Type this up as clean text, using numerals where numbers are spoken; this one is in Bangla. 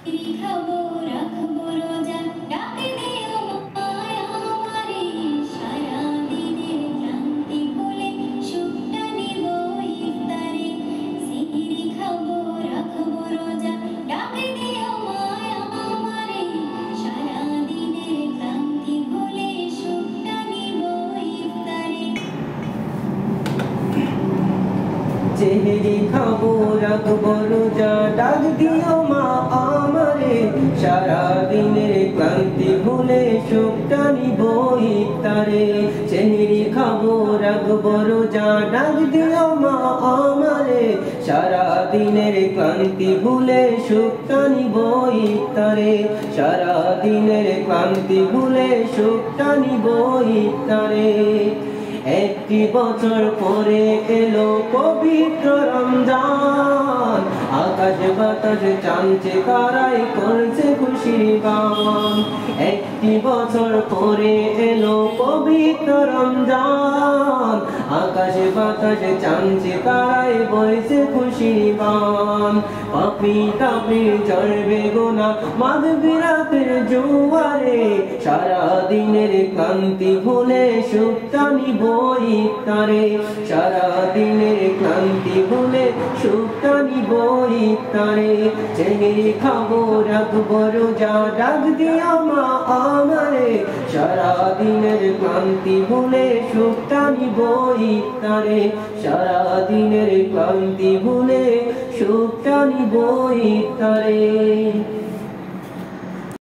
খাবো রাখবো রোজা ডাকে দিও মায় আমারে সারা দিনের ক্লান্তি ভুলে সুখটা নিব ইফতারে সিহরি খাবো রাখবো রোজা ডাকে দিও মায় আমারে সারা দিনের ক্লান্তি ভুলে সুখটা নিব ইফতারে সেহরি খাবো রাখবো রোজা ডাক দিও মা আমারে সারা দিনের ক্লান্তি ভুলে সুখটা নিব ইফতারে সেহরি খাবো রাখবো রোজা ডাক দিও মা আমারে সারা দিনের ক্লান্তি ভুলে সুখটা নিব ইফতারে সারা দিনের ক্লান্তি ভুলে সুখটা নিব ইফতারে একটি বছর পরে এলো পবিত্র রমজান আকাশ বাতাস চাঁদে তারাই করছে খুশির গান একটি বছর পরে এলো পবিত্র রমজান আকাশ বাতাস চাঁদে তারাই বইছে খুশির গান পাপী তাপী চড়বে গোনা মাগফিরাতের জোয়ারে সারা দিনের ক্লান্তি ভুলে সুখটা নিব ইফতারে সারা দিনের ক্লান্তি ভুলে সুখটা নিব ইফতারে সেহরি খাবো রাখবো রোজা ডাক দিও মা আমারে সারা দিনের ক্লান্তি ভুলে সুখটা নিব ইফতারে সারা দিনের ক্লান্তি ভুলে সুখটা নিব ইফতারে।